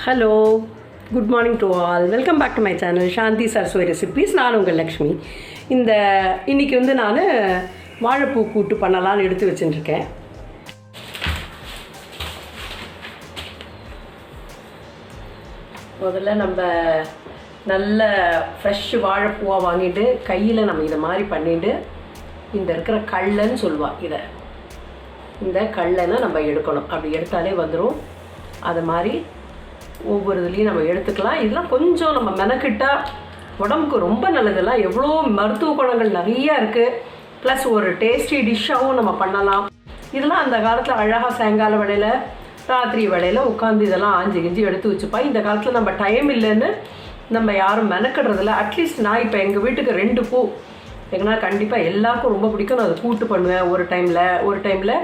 Hello, good morning to all. Welcome back to my channel Shanti Saraswati recipes. நான் உங்கள் லக்ஷ்மி. இன்றைக்கி நான் வாழைப்பூ கூட்டு பண்ணலான்னு எடுத்து வச்சுட்டுருக்கேன். முதல்ல நம்ம நல்ல ஃப்ரெஷ் வாழைப்பூவாக வாங்கிட்டு கையில் நம்ம இதை மாதிரி பண்ணிவிட்டு இந்த இருக்கிற கல்லன்னு சொல்லுவாள், இந்த கல்லனை நம்ம எடுக்கணும். அப்படி எடுத்தாலே வந்துடும். அது மாதிரி ஒவ்வொரு இதுலேயும் நம்ம எடுத்துக்கலாம். இதெல்லாம் கொஞ்சம் நம்ம மெனக்கிட்டால் உடம்புக்கு ரொம்ப நல்லதெல்லாம். எவ்வளோ மருத்துவ குணங்கள் நிறையா இருக்குது. ப்ளஸ் ஒரு டேஸ்டி டிஷ்ஷாகவும் நம்ம பண்ணலாம். இதெல்லாம் அந்த காலத்தில் அழகாக சாயங்கால வேளையில் ராத்திரி வேளையில் உட்காந்து இதெல்லாம் ஆஞ்சி கிஞ்சி எடுத்து வச்சுப்பா. இந்த காலத்தில் நம்ம டைம் இல்லைன்னு நம்ம யாரும் மெனக்கிடுறதில்ல. அட்லீஸ்ட் நான் இப்போ எங்கள் வீட்டுக்கு 2 பூ எங்கன்னா கண்டிப்பாக எல்லாருக்கும் ரொம்ப பிடிக்கும். நான் அதை கூட்டு பண்ணுவேன். ஒரு டைமில்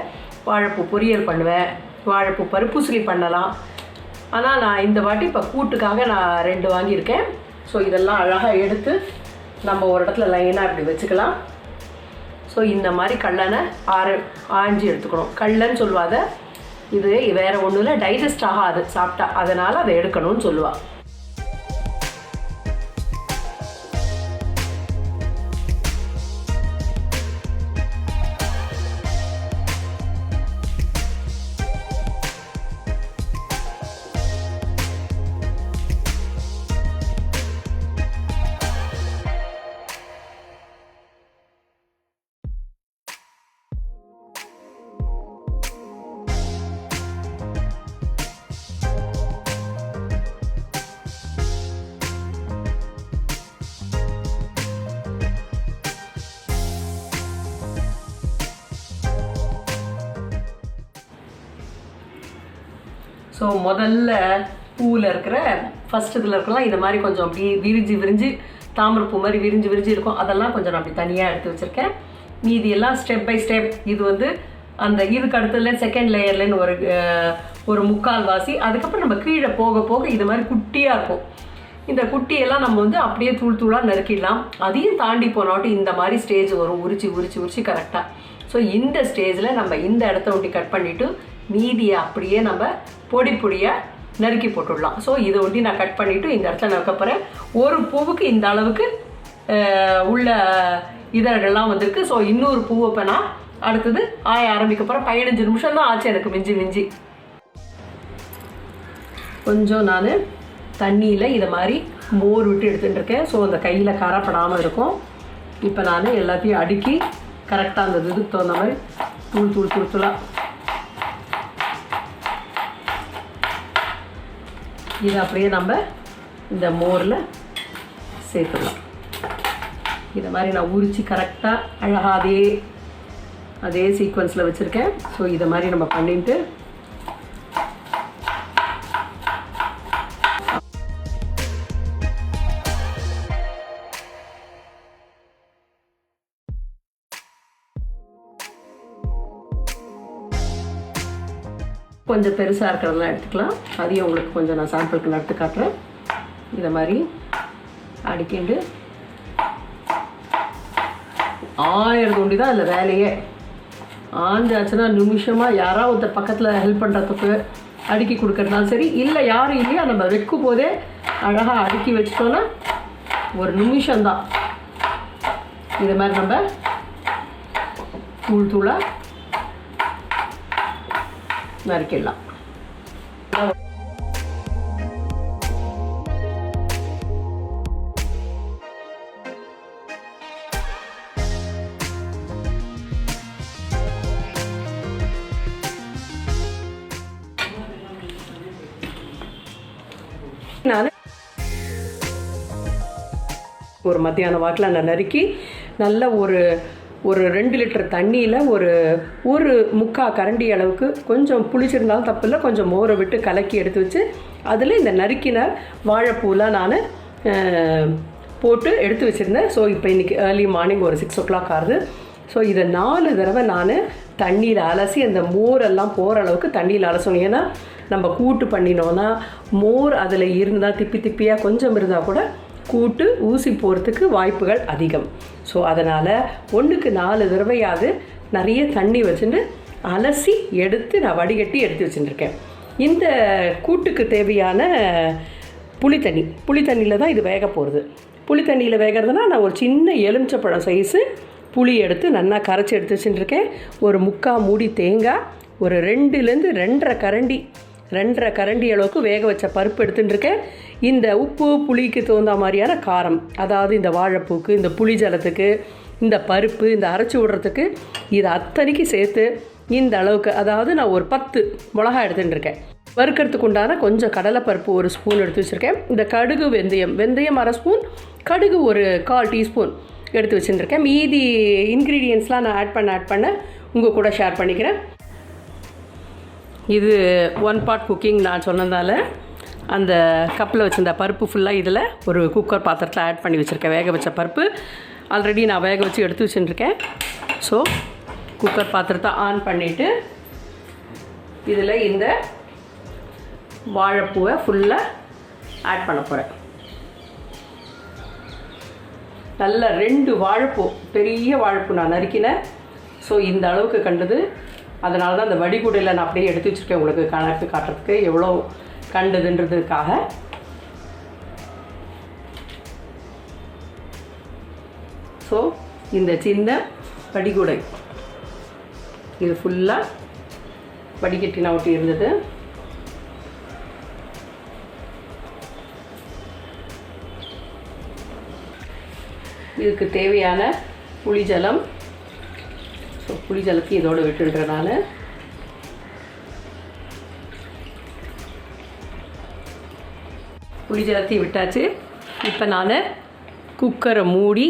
வாழைப்பூ பொரியல் பண்ணுவேன். வாழைப்பூ பருப்புசிலி பண்ணலாம். ஆனால் நான் இந்த வாட்டி இப்போ கூட்டுக்காக நான் 2 வாங்கியிருக்கேன். ஸோ இதெல்லாம் அழகாக எடுத்து நம்ம ஒரு இடத்துல லைனாக இப்படி வச்சுக்கலாம். ஸோ இந்த மாதிரி கல்லனை ஆஞ்சி எடுத்துக்கணும். கல்லன்னு சொல்லுவாத, இது வேறு ஒன்றும் இல்லை, டைஜஸ்ட் ஆகாது சாப்பிட்டா, அதனால் அதை எடுக்கணும்னு சொல்லுவாள். ஸோ முதல்ல பூவில் இருக்கிற ஃபஸ்ட் இதில் இருக்கலாம் இதை மாதிரி கொஞ்சம் அப்படி விரிஞ்சு தாமரைப்பூ மாதிரி விரிஞ்சு இருக்கும். அதெல்லாம் கொஞ்சம் நான் அப்படி தனியாக எடுத்து வச்சுருக்கேன். மீதி எல்லாம் ஸ்டெப் பை ஸ்டெப். இது அந்த இதுக்கு அடுத்ததுல செகண்ட் லேயர்லன்னு ஒரு முக்கால் வாசி. அதுக்கப்புறம் நம்ம கீழே போக இது மாதிரி குட்டியாக இருக்கும். இந்த குட்டியெல்லாம் நம்ம அப்படியே தூளாக நறுக்கிடலாம். அதையும் தாண்டி போனாட்டும் இந்த மாதிரி ஸ்டேஜ் வரும், உரிச்சு கரெக்டாக. ஸோ இந்த ஸ்டேஜில் நம்ம இந்த இடத்த ஒட்டி கட் பண்ணிவிட்டு மீதியை அப்படியே நம்ம பொடியாக நறுக்கி போட்டுடலாம். ஸோ இதை ஒட்டி நான் கட் பண்ணிவிட்டு இந்த இடத்துல நறுக்க போகிறேன். ஒரு பூவுக்கு இந்த அளவுக்கு உள்ள இதழ்கள்லாம் வந்திருக்கு. ஸோ இன்னொரு பூவை இப்போ நான் அடுத்தது ஆரம்பிக்க போகிறேன். 15 நிமிஷம் தான் ஆச்சு எனக்கு மிஞ்சி. கொஞ்சம் நான் தண்ணியில் இதை மாதிரி மோர் விட்டு எடுத்துட்டுருக்கேன். ஸோ அந்த கையில் கரைப்படாமல் இருக்கும். இப்போ நான் எல்லாத்தையும் அடுக்கி கரெக்டாக அந்த இதுக்கு தகுந்த மாதிரி தூளாக இதை அப்படியே நம்ம இந்த மோரில் சேர்த்துடலாம். இதை மாதிரி நான் உரித்து கரெக்டாக அழகாக அதே சீக்வன்ஸில் வச்சுருக்கேன். ஸோ இதை மாதிரி நம்ம பண்ணிட்டு கொஞ்சம் பெருசாக இருக்கிறதெல்லாம் எடுத்துக்கலாம். அதையும் உங்களுக்கு கொஞ்சம் நான் சாம்பிளுக்கு எடுத்து காட்டுறேன். இதை மாதிரி அடிக்கிண்டு 1000 தூண்டி தான் இல்லை வேலையே. ஆஞ்சாச்சுன்னா நிமிஷமாக யாராவது ஒருத்தர் பக்கத்தில் ஹெல்ப் பண்ணுறதுக்கு அடுக்கி கொடுக்கறதுனாலும் சரி, இல்லை யாரும் இல்லையா நம்ம வைக்கும் போதே அழகாக அடுக்கி வச்சிட்டோன்னா ஒரு நிமிஷம்தான். இது மாதிரி நம்ம தூளாக நறுக்கிடலாம். நான் ஒரு மத்தியான வாக்கில் நான் நறுக்கி நல்ல ஒரு 2 லிட்டர் தண்ணியில் ஒரு முக்கால் கரண்டி அளவுக்கு கொஞ்சம் புளிச்சிருந்தாலும் தப்பு இல்லை, கொஞ்சம் மோரை விட்டு கலக்கி எடுத்து வச்சு அதில் இந்த நறுக்கின வாழைப்பூலாம் நான் போட்டு எடுத்து வச்சுருந்தேன். ஸோ இப்போ இன்றைக்கி ஏர்லி மார்னிங் ஒரு 6 o'clock ஆகுது. ஸோ இதை 4 தடவை நான் தண்ணியில் அலசி அந்த மோரெல்லாம் போகிற அளவுக்கு தண்ணியில் அலசணும். ஏன்னா நம்ம கூட்டு பண்ணினோன்னா மோர் அதில் இருந்தால் திப்பியாக கொஞ்சம் இருந்தால் கூட கூட்டு ஊசி போகிறதுக்கு வாய்ப்புகள் அதிகம். ஸோ அதனால் 1க்கு 4 தடவையாவது நிறைய தண்ணி வச்சுட்டு அலசி எடுத்து நான் வடிகட்டி எடுத்து வச்சுட்டுருக்கேன். இந்த கூட்டுக்கு தேவையான புளி தண்ணியில் தான் இது வேக போகிறது. புளி தண்ணியில் வேகிறதுனா நான் ஒரு சின்ன எலுமிச்சப்பழம் சைஸு புளி எடுத்து நல்லா கரைச்சி எடுத்து வச்சுட்டுருக்கேன். ஒரு 3/4 மூடி தேங்காய், ஒரு 2லேருந்து 2.5 கரண்டி அளவுக்கு வேக வச்ச பருப்பு எடுத்துட்டுருக்கேன். இந்த உப்பு புளிக்கு தகுந்த மாதிரியான காரம், அதாவது இந்த வாழைப்பூக்கு, இந்த புளி ஜலத்துக்கு, இந்த பருப்பு, இந்த அரைச்சி விடுறதுக்கு இது அத்தனைக்கு சேர்த்து இந்த அளவுக்கு, அதாவது நான் ஒரு 10 மிளகாய் எடுத்துட்டுருக்கேன். வறுக்கிறதுக்கு உண்டான கொஞ்சம் கடலைப்பருப்பு 1 ஸ்பூன் எடுத்து வச்சுருக்கேன். இந்த கடுகு வெந்தயம் 1/2 ஸ்பூன், கடுகு ஒரு 1/4 டீஸ்பூன் எடுத்து வச்சுருக்கேன். மீதி இன்க்ரீடியன்ஸ்லாம் நான் ஆட் பண்ண உங்கள் கூட ஷேர் பண்ணிக்கிறேன். இது 1 பாட் குக்கிங் நான் சொன்னதால் அந்த கப்பில் வச்சுருந்த பருப்பு ஃபுல்லாக இதில் ஒரு குக்கர் பாத்திரத்தில் ஆட் பண்ணி வச்சுருக்கேன். வேக வச்ச பருப்பு ஆல்ரெடி நான் வேக வச்சு எடுத்து வச்சுருக்கேன். ஸோ குக்கர் பாத்திரத்தை ஆன் பண்ணிவிட்டு இதில் இந்த வாழைப்பூவை ஃபுல்லாக ஆட் பண்ண போகிறேன். நல்ல 2 வாழைப்பூ, பெரிய வாழைப்பூ நான் நறுக்கினேன். ஸோ இந்த அளவுக்கு கண்டது. அதனால தான் அந்த வடிகுடையில் நான் அப்படியே எடுத்து வச்சுருக்கேன், உங்களுக்கு கணக்கு காட்டுறதுக்கு எவ்வளோ கண்டதுன்றதுக்காக. ஸோ இந்த சின்ன வடிகுடை இது ஃபுல்லாக வடிகட்டினா ஒட்டி இருந்தது. இதுக்கு தேவையான புளி ஜலம், ஸோ புளி ஜலத்தை இதோடு விட்டுடுறேன் நான். புளி ஜலத்தையும் விட்டாச்சு. இப்போ நான் குக்கரை மூடி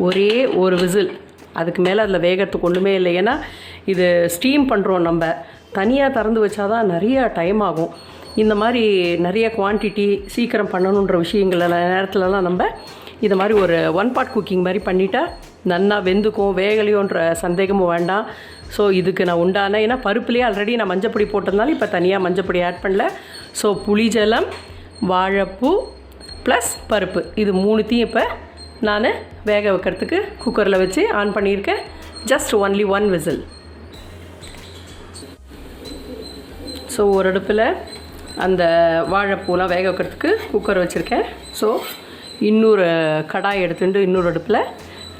ஒரே ஒரு விசில், அதுக்கு மேலே அதில் வேகத்துக்கு ஒன்றுமே இல்லை. ஏன்னா இது ஸ்டீம் பண்ணுறோம், நம்ம தனியாக திறந்து வச்சாதான் நிறைய டைம் ஆகும். இந்த மாதிரி நிறைய குவான்டிட்டி சீக்கிரம் பண்ணணுன்ற விஷயங்கள் நேரத்துலலாம் நம்ம இதை மாதிரி ஒரு 1 பாட் குக்கிங் மாதிரி பண்ணிட்டா நல்லா வெந்துக்கும், வேகலையோன்ற சந்தேகமும் வேண்டாம். ஸோ இதுக்கு நான் உண்டான, ஏன்னா பருப்புலேயே ஆல்ரெடி நான் மஞ்சப்பொடி போட்டதுனால இப்போ தனியாக மஞ்சப்பொடி ஆட் பண்ணல. ஸோ புளி ஜலம், வாழைப்பூ ப்ளஸ் பருப்பு, இது 3த்தையும் இப்போ நான் வேக வைக்கிறதுக்கு குக்கரில் வச்சு ஆன் பண்ணியிருக்கேன். Just only 1 whistle. ஸோ ஒரு அடுப்பில் அந்த வாழைப்பூலாம் வேக வைக்கிறதுக்கு குக்கர் வச்சுருக்கேன். ஸோ இன்னொரு கடாய் எடுத்துட்டு இன்னொரு அடுப்பில்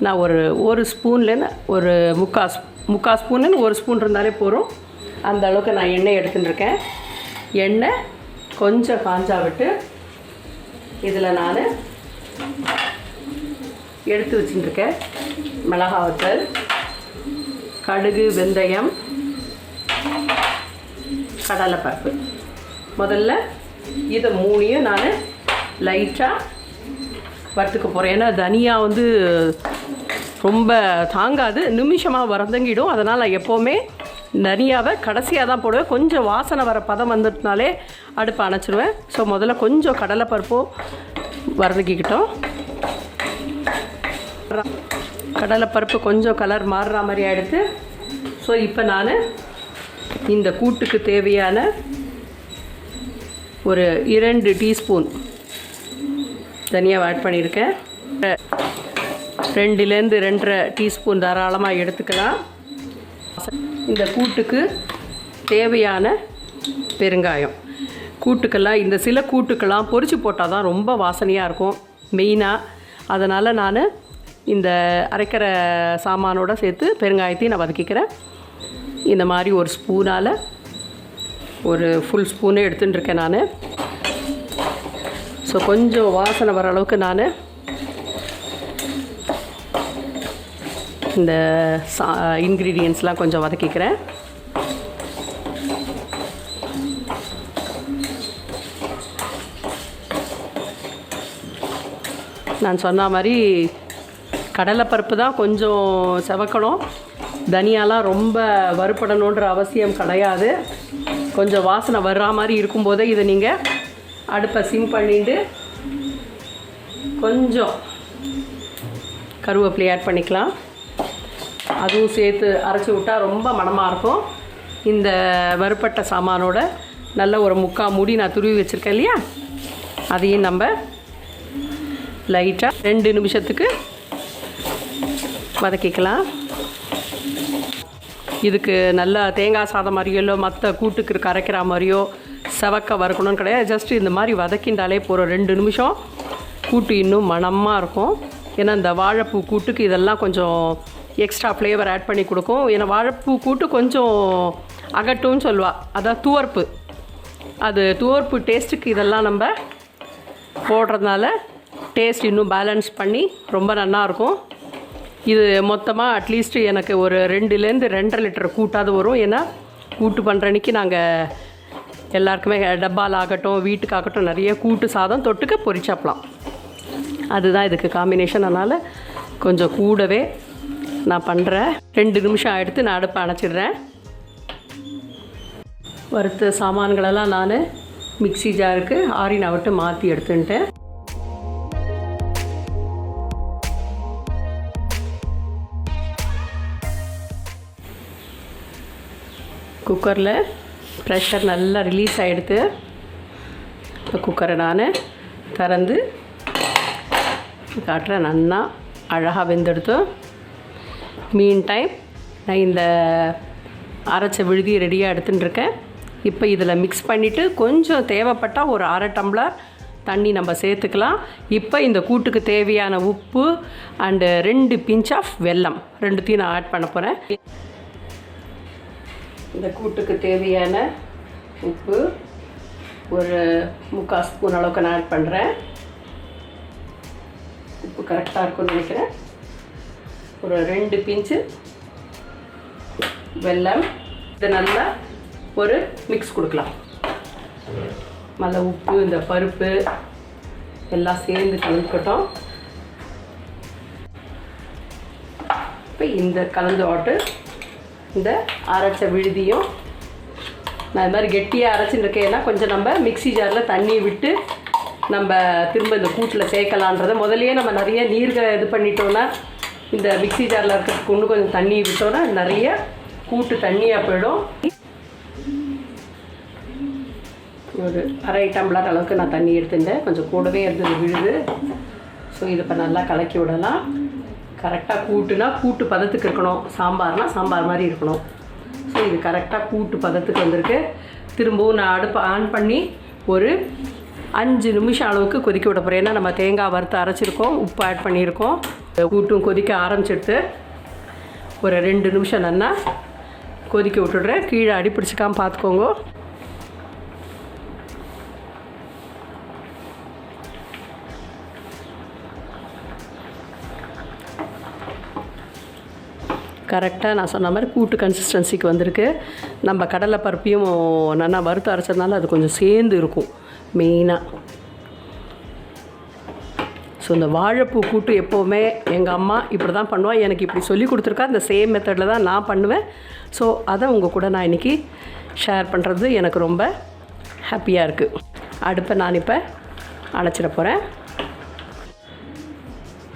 நான் ஒரு ஸ்பூன்லேருந்து ஒரு முக்கால் ஸ்பூன்னு 1 ஸ்பூன் இருந்தாலே போகிறோம். அந்த அளவுக்கு நான் எண்ணெய் எடுத்துட்டுருக்கேன். எண்ணெய் கொஞ்சம் காஞ்சா விட்டு இதில் நான் எடுத்து வச்சுட்டுருக்கேன் மிளகாய் வத்தல், கடுகு, வெந்தயம், கடலைப்பருப்பு. முதல்ல இதை 3யும் நான் லைட்டாக வறுத்துக்க போகிறேன். ஏன்னா தனியா வந்து ரொம்ப தாங்காது, நிமிஷமாக வறந்தங்கிடும். அதனால் நான் எப்போவுமே தனியாவை கடைசியாக தான் போடுவேன். கொஞ்சம் வாசனை வர பதம் வந்துட்டுனாலே அடுப்பை அணைச்சிடுவேன். ஸோ முதல்ல கொஞ்சம் கடலைப்பருப்பும் வறுத்துக்கிட்டோம். கடலைப்பருப்பு கொஞ்சம் கலர் மாறுற மாதிரி ஆகிடுது. ஸோ இப்போ நான் இந்த கூட்டுக்கு தேவையான ஒரு 2 டீஸ்பூன் தனியாக ஆட் பண்ணியிருக்கேன். 2லேருந்து 2.5 டீஸ்பூன் தாராளமாக எடுத்துக்கலாம். இந்த கூட்டுக்கு தேவையான பெருங்காயம். கூட்டுக்கெல்லாம் இந்த சில கூட்டுக்கெல்லாம் பொரிச்சு போட்டால் தான் ரொம்ப வாசனையாக இருக்கும் மெயினாக. அதனால் நான் இந்த அரைக்கிற சாமானோடு சேர்த்து பெருங்காயத்தையும் நான் வதக்கிக்கிறேன். இந்த மாதிரி ஒரு ஸ்பூனால் ஒரு ஃபுல் ஸ்பூனே எடுத்துட்டுருக்கேன் நான். ஸோ கொஞ்சம் வாசனை வர அளவுக்கு நான் இந்த இன்க்ரீடியன்ஸ்லாம் கொஞ்சம் வதக்கிக்கிறேன். நான் சொன்ன மாதிரி கடலைப்பருப்பு தான் கொஞ்சம் செவக்கணும், தனியாலாம் ரொம்ப வறுபடணுன்ற அவசியம் கிடையாது. கொஞ்சம் வாசனை வர்ற மாதிரி இருக்கும்போதே இதை நீங்கள் அடுப்பை சிம் பண்ணிட்டு கொஞ்சம் கருவேப்பிலை ஆட் பண்ணிக்கலாம். அதுவும் சேர்த்து அரைச்சி விட்டால் ரொம்ப மணமாக இருக்கும். இந்த வறுப்பட்ட சாமானோட நல்ல ஒரு 3/4 மூடி நான் துருவி வச்சுருக்கேன் இல்லையா, அதையும் நம்ம லைட்டாக 2 நிமிஷத்துக்கு வதக்கிக்கலாம். இதுக்கு நல்லா தேங்காய் சாதம் மாதிரியோ இல்லை மற்ற கூட்டுக்கு அரைக்கிற மாதிரியோ செவக்க வறுக்கணும்னு கிடையாது. ஜஸ்ட்டு இந்த மாதிரி வதக்கிண்டாலே போகிற 2 நிமிஷம் கூட்டு இன்னும் மணமாக இருக்கும். ஏன்னா இந்த வாழைப்பூ கூட்டுக்கு இதெல்லாம் கொஞ்சம் எக்ஸ்ட்ரா ஃப்ளேவர் ஆட் பண்ணி கொடுக்கும். ஏன்னா வாழைப்பூ கூட்டு கொஞ்சம் அகட்டும்னு சொல்லுவாள், அதான் துவர்ப்பு. அது துவர்ப்பு டேஸ்ட்டுக்கு இதெல்லாம் நம்ம போடுறதுனால டேஸ்ட் இன்னும் பேலன்ஸ் பண்ணி ரொம்ப நல்லாயிருக்கும். இது மொத்தமாக அட்லீஸ்ட் எனக்கு ஒரு 2லேருந்து 2.5 லிட்டர் கூட்டாவது வரும். ஏன்னா கூட்டு பண்ணுற அன்றைக்கி நாங்கள் எல்லாருக்குமே டப்பால் ஆகட்டும் வீட்டுக்காகட்டும் நிறைய கூட்டு சாதம் தொட்டுக்க பொரிச்சாப்பலாம். அதுதான் இதுக்கு காம்பினேஷன். அதனால் கொஞ்சம் கூடவே நான் பண்ணுறேன். 2 நிமிஷம் எடுத்து நான் அடுப்பை அணைச்சிடுறேன். வறுத்த சாமான்களெல்லாம் நான் மிக்ஸி ஜாருக்கு ஆறின விட்டு மாற்றி எடுத்துட்டேன். குக்கரில் ப்ரெஷர் நல்லா ரிலீஸ் ஆகிடுது. இப்போ குக்கரை நான் திறந்து காட்டுறேன். நல்லா அழகாக வெந்தெடுத்து. மீன் டைம் நான் இந்த அரைச்ச விழுதி ரெடியாக எடுத்துட்டுருக்கேன். இப்போ இதில் மிக்ஸ் பண்ணிவிட்டு கொஞ்சம் தேவைப்பட்டால் ஒரு 1/2 டம்ளர் தண்ணி நம்ம சேர்த்துக்கலாம். இப்போ இந்த கூட்டுக்கு தேவையான உப்பு அண்டு 2 பிஞ்ச் ஆஃப் வெல்லம், 2த்தையும் நான் ஆட் பண்ண போகிறேன். இந்த கூட்டுக்கு தேவையான உப்பு ஒரு 3/4 ஸ்பூன் அளவுக்கு நான் ஆட் பண்ணுறேன். உப்பு கரெக்டாக இருக்கும்னு நினைக்கிறேன். ஒரு 2 பிஞ்சு வெல்லம். இதை நல்லா ஒரு மிக்ஸ் கொடுக்கலாம். நல்லா உப்பு இந்த பருப்பு எல்லாம் சேர்ந்து கலந்துக்கட்டும். இப்போ இந்த கலந்து வாட்டு இந்த அரைச்ச விழுதியும் நான் இது மாதிரி கெட்டியாக அரைச்சிருக்கேன்னா கொஞ்சம் நம்ம மிக்ஸி ஜாரில் தண்ணி விட்டு நம்ம திரும்ப இந்த கூட்டில் சேர்க்கலான்றதை முதலையே நம்ம நிறைய நீர்கள் இது பண்ணிட்டோன்னா இந்த மிக்ஸி ஜாரில் இருக்கிறதுக்கு இன்னும் கொஞ்சம் தண்ணி விட்டோன்னா நிறைய கூட்டு தண்ணியாக போயிடும். ஒரு 1/2 டம்ளர் அளவுக்கு நான் தண்ணி எடுத்துட்டேன். கொஞ்சம் கூடவே இருந்தது விழுது. ஸோ இதை இப்போ நல்லா கலக்கி விடலாம். கரெக்டாக கூட்டுனா கூட்டு பதத்துக்கு இருக்கணும், சாம்பார்னால் சாம்பார் மாதிரி இருக்கணும். ஸோ இது கரெக்டாக கூட்டு பதத்துக்கு வந்திருக்கு. திரும்பவும் நான் அடுப்பை ஆன் பண்ணி ஒரு 5 நிமிஷம் அளவுக்கு கொதிக்க விட போகிறேன். ஏன்னா நம்ம தேங்காய் வறுத்து அரைச்சிருக்கோம், உப்பு ஆட் பண்ணியிருக்கோம். கூட்டும் கொதிக்க ஆரம்பிச்சிடுத்து. ஒரு 2 நிமிஷம் நல்லா கொதிக்க விட்டுடுறேன். கீழே அடி பிடிச்சிக்காமல் பார்த்துக்கோங்க. கரெக்டாக நான் சொன்ன மாதிரி கூட்டு கன்சிஸ்டன்சிக்கு வந்திருக்கு. நம்ம கடலை பருப்பையும் நல்லா வறுத்து அரைச்சதுனால அது கொஞ்சம் சேர்ந்து இருக்கும் மெயினாக. ஸோ இந்த வாழைப்பூ கூட்டு எப்போவுமே எங்கள் அம்மா இப்படி தான் பண்ணுவாள். எனக்கு இப்படி சொல்லி கொடுத்துருக்கா. இந்த சேம் மெத்தடில் தான் நான் பண்ணுவேன். ஸோ அதை உங்கள் கூட நான் இன்றைக்கி ஷேர் பண்ணுறது எனக்கு ரொம்ப ஹாப்பியாக இருக்குது. அடுப்பை நான் இப்போ அணைச்சிட போகிறேன்.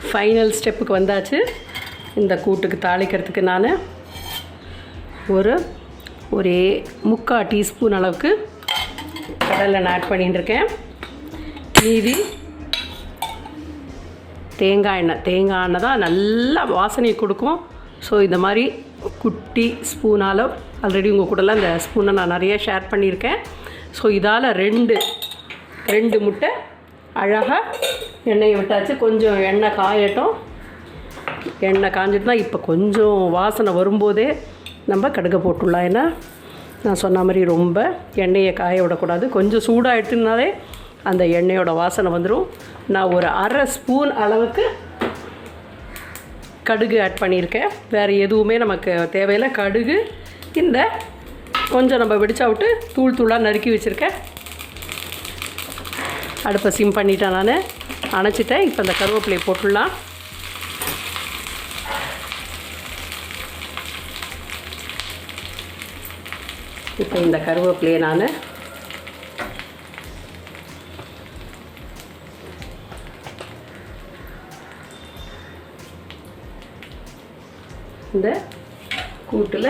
ஃபைனல் ஸ்டெப்புக்கு வந்தாச்சு. இந்த கூட்டுக்கு தாளிக்கிறதுக்கு நான் ஒரே 3/4 டீஸ்பூன் அளவுக்கு கடலை ஆட் பண்ணிட்டுருக்கேன். மீதி தேங்காய் எண்ணெய் தான் நல்லா வாசனை கொடுக்கும். ஸோ இந்த மாதிரி குட்டி ஸ்பூனால் ஆல்ரெடி உங்கள் கூடலாம் இந்த ஸ்பூனை நான் நிறைய ஷேர் பண்ணியிருக்கேன். ஸோ இதால் 2 முட்டை அழகாக எண்ணெயை விட்டாச்சு. கொஞ்சம் எண்ணெய் காயட்டும். எண்ணெய் காஞ்சிட்டு தான் இப்போ கொஞ்சம் வாசனை வரும்போதே நம்ம கடுகை போட்டுடலாம். ஏன்னா நான் சொன்ன மாதிரி ரொம்ப எண்ணெயை காய விடக்கூடாது. கொஞ்சம் சூடாக எடுத்துனாலே அந்த எண்ணெயோட வாசனை வந்துடும். நான் ஒரு 1/2 ஸ்பூன் அளவுக்கு கடுகு ஆட் பண்ணியிருக்கேன். வேறு எதுவுமே நமக்கு தேவையில்லை. கடுகு இந்த கொஞ்சம் நம்ம வெடிச்சா விட்டு தூளாக நறுக்கி வச்சுருக்கேன். அடுப்பை சிம் பண்ணிட்டேன். நான் அணைச்சிட்டேன். இப்போ இந்த கருவேப்பிலையை போட்டுடலாம். இப்போ இந்த கருவேப்பிலையை நான் இந்த கூட்டில்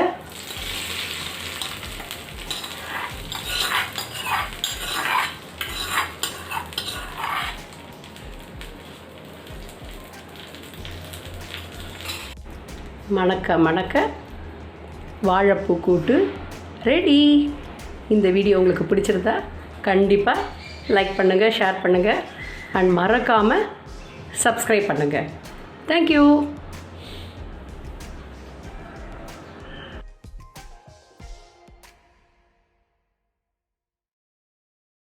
மணக்க வாழைப்பூ கூட்டு ரெடி. இந்த வீடியோ உங்களுக்கு பிடிச்சிருந்தா கண்டிப்பாக லைக் பண்ணுங்கள், ஷேர் பண்ணுங்கள் அண்ட் மறக்காமல் சப்ஸ்கிரைப் பண்ணுங்கள். தேங்க்யூ.